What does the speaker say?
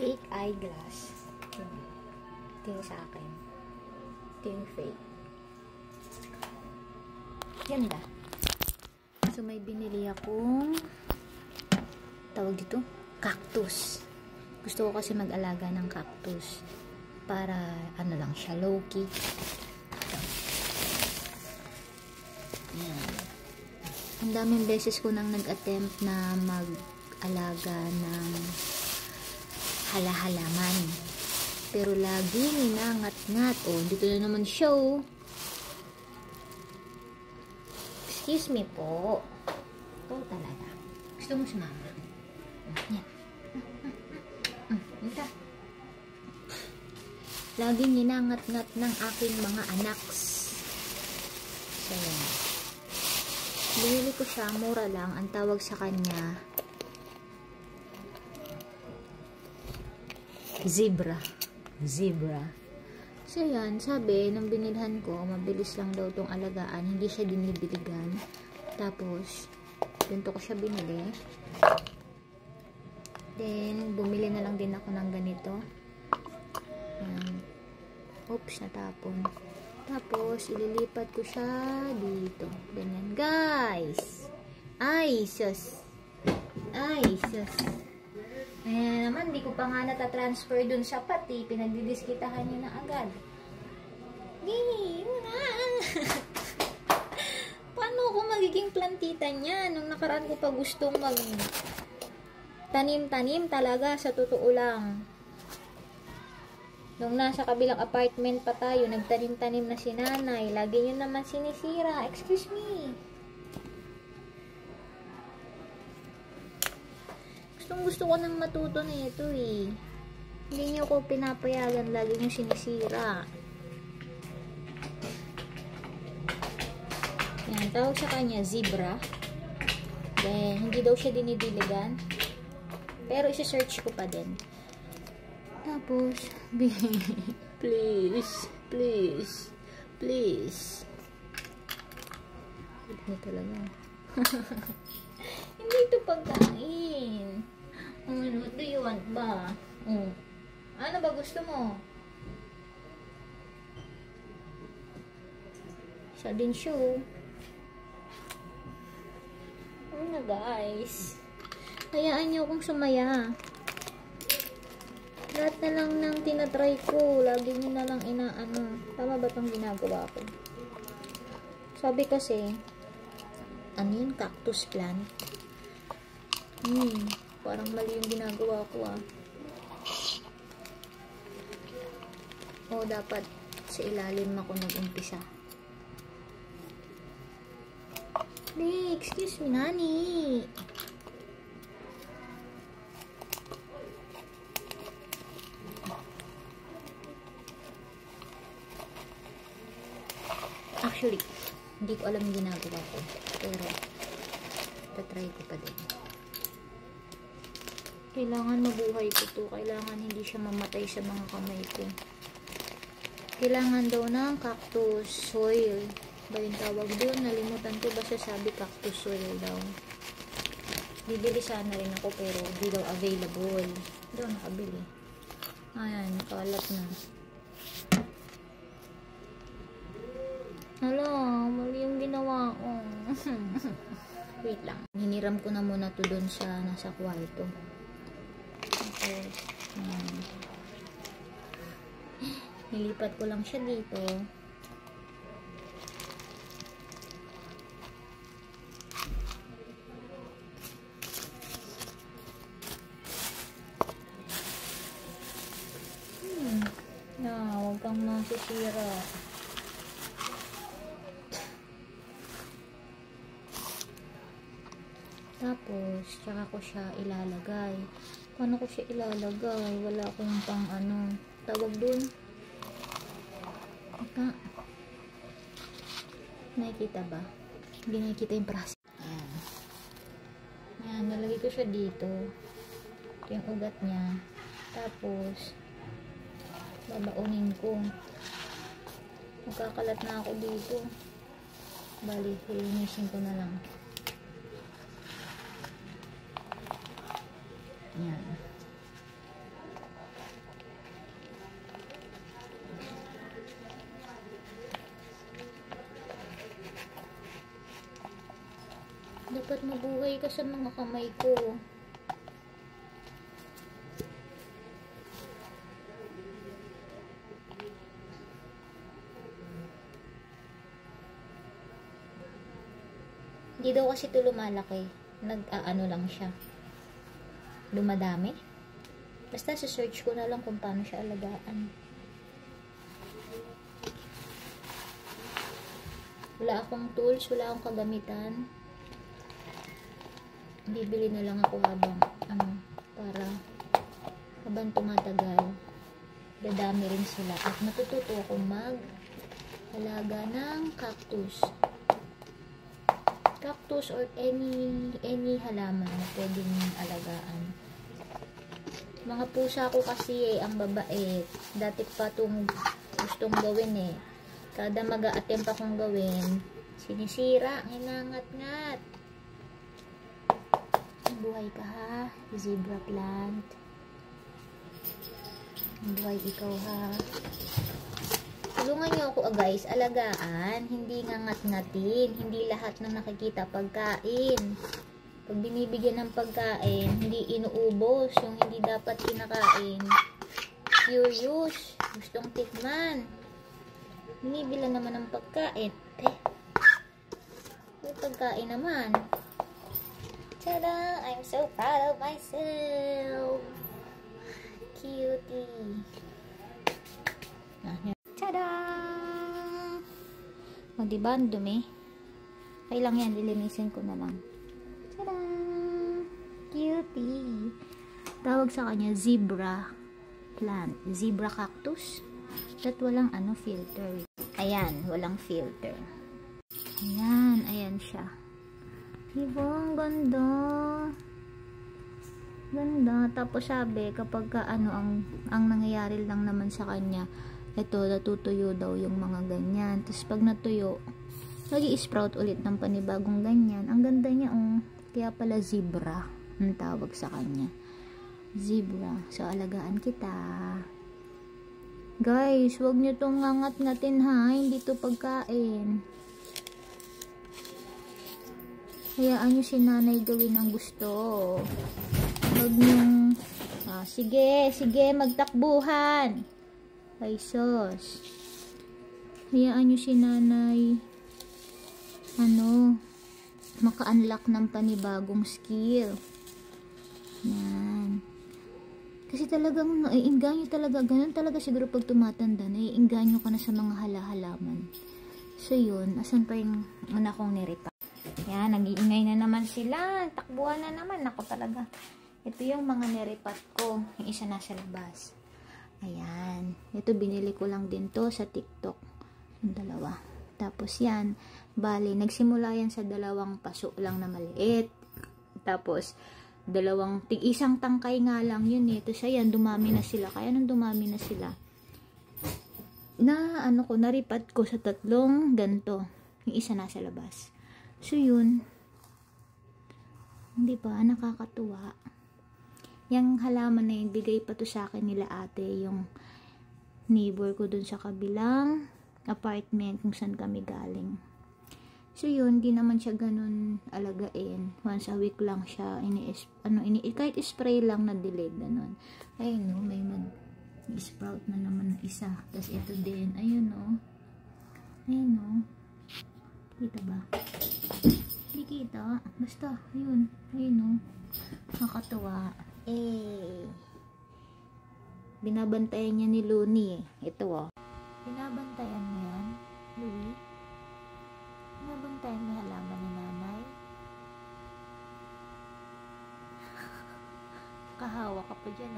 fake eyeglass. Ito yung sa akin. Ito yung fake. Ganda. So, may binili akong tawag dito, cactus. Gusto ko kasi mag-alaga ng cactus para ano lang siya, low-key. Yan. Ang daming beses ko nang nag-attempt na mag-alaga ng halaman. Pero lagi ninangat-ngat. Oh, dito na naman siya, oh. Excuse me po. Ito talaga. Gusto mo sumama? Yan. Ito. Laging ninangat-ngat ng aking mga anaks. So, yan. Binili ko siya. Mura lang. Ang tawag sa kanya, zebra. So, yan. Sabi, nung binilhan ko, mabilis lang daw itong alagaan. Hindi siya dinibiligan. Tapos, ganito ko siya binili. Then, bumili na lang din ako ng ganito. Yan. Oops, natapon. Tapos, ililipat ko siya dito. Ganyan, guys. Ay, sus. Ayan naman, di ko pa nga natatransfer dun sa pati. Pinagdidiskitahan nyo na agad. Yay! Paano ako magiging plantita niya? Nung nakaraan ko pa gustong mag tanim-tanim talaga, sa totoo lang. Nung nasa kabilang apartment pa tayo, nagtanim-tanim na si nanay. Lagi nyo naman sinisira. Excuse me. Gusto ko nang matuto na ito eh. Hindi nyo ko pinapayagan, lagi nyo sinisira. Yan, tawag sa kanya zebra. Then, hindi daw siya dinidiligan. Pero isa-search ko pa din. Tapos, please. Hindi talaga. Hindi ito pagkain. What do you want ba? Ano ba gusto mo? Siya din siya. Ano guys? Hayaan niyo akong sumaya. Lahat na lang ng tinatry ko. Lagi niyo na lang inaano. Tama ba itong ginagawa ko? Sabi kasi, ano yun? Cactus plant. Parang mali yung ginagawa ko ah. O, dapat sa ilalim ako nag-umpisa. Hey, excuse me, nani. Actually, hindi ko alam yung ginagawa ko. Pero, tatry ko pa din. Kailangan mabuhay ko to. Kailangan hindi siya mamatay sa mga kamay ko. Kailangan daw ng cactus soil. Ba yung tawag doon? Nalimutan ko ba sabi cactus soil daw. Bibili sana rin ako pero hindi daw available. Hindi daw nakabili. Ayan, nakalat na. Hala, mali yung ginawa ko. Wait lang. Hiniram ko na muna to doon sa nasa kwarto. Tapos, nilipat ko lang siya dito. Huwag kang masisira. Tapos, tsaka ko siya ilalagay. Paano ko siya ilalagay? Wala akong pang ano. Tawag dun. Nakikita ba? Hindi nakikita yung process. Ayan. Ayan, nalagay ko siya dito. Ito yung ugat niya. Tapos, babaunin ko. Magkakalat na ako dito. Bali, linisin ko na lang. Ayan. mabuhay ka sa mga kamay ko. Hindi daw kasi ito lumalaki. Nag-aano lang siya. Dumadami. Basta sa search ko na lang kung paano siya alagaan. Wala akong tools, wala akong kagamitan. Bibili na lang ako para habang tumatagal, dadami rin sila. At matututo akong mag-alaga ng cactus. Cactus or any halaman na pwedeng alagaan. Mga pusa ko kasi ang babait. Dati pa itong gustong gawin Kada mag-a-attempt akong gawin, sinisira, hinangat-ngat. Buhay ka ha, zebra plant. Buhay ikaw ha. Tulungan niyo ako guys, alagaan, hindi ngangat-ngatin, hindi lahat ng nakikita pagkain. Pag binibigyan ng pagkain, hindi inuubos yung hindi dapat kinakain. Curious, gustong tikman. Binibila naman ng pagkain. May pagkain naman. Tada! I'm so proud of myself. Cutie. Tada! O, diba? Ang dumi. Okay lang yan. Lilinisin ko na lang. Tada! Cutie. Tawag sa kanya, zebra plant. Zebra cactus. At walang filter. Ayan, walang filter. Ayan, ayan siya. Diba? Ang ganda. Ganda. Tapos sabi, kapag ang nangyayari lang naman sa kanya, ito, natutuyo daw yung mga ganyan. Tapos pag natuyo, nag-i-sprout ulit ng panibagong ganyan. Ang ganda niya, kaya pala zebra ang tawag sa kanya. Zebra. So, alagaan kita. Guys, huwag nyo itong ngangat-ngatin ha. Hindi ito pagkain. Hayaan nyo si nanay gawin ang gusto. Huwag nyo, sige, magtakbuhan. Ay, sos. Hayaan nyo si nanay, maka-unlock ng panibagong skill. Yan. Kasi talagang naiinganyo talaga. Ganun talaga siguro pag tumatanda. Naiinganyo ka na sa mga halaman. So yun. Asan pa yung anak kong niripa? Yan. Nag-iingay na naman sila. Takbuhan na naman. Ako talaga. Ito yung mga niripat ko. Yung isa nasa labas. Ayan. Ito binili ko lang din to sa TikTok. Yung dalawa. Tapos yan. Bali. Nagsimula yan sa dalawang paso lang na maliit. Tapos isang tangkay nga lang yun Tapos ayan, dumami na sila. Kaya nung dumami na sila, naripat ko sa tatlong ganto. Yung isa nasa labas. So yun. Hindi ba? Nakakatuwa. Yung halaman na yun, bigay pa to sa akin nila ate. Yung neighbor ko dun sa kabilang apartment kung saan kami galing. So yun, di naman siya ganun alagain. Once a week lang siya. Kahit spray lang na delayed na nun. Ayun may mag-sprout na naman isa. Tapos ito din. Ayun Ayun kita ba? Hindi kita. Basta, ayun. Ayun nakakatuwa. Binabantayan niya ni Looney Ito Binabantayan mo yan, Louie? Binabantayan mo halaman ni nanay? Kahawa ka pa dyan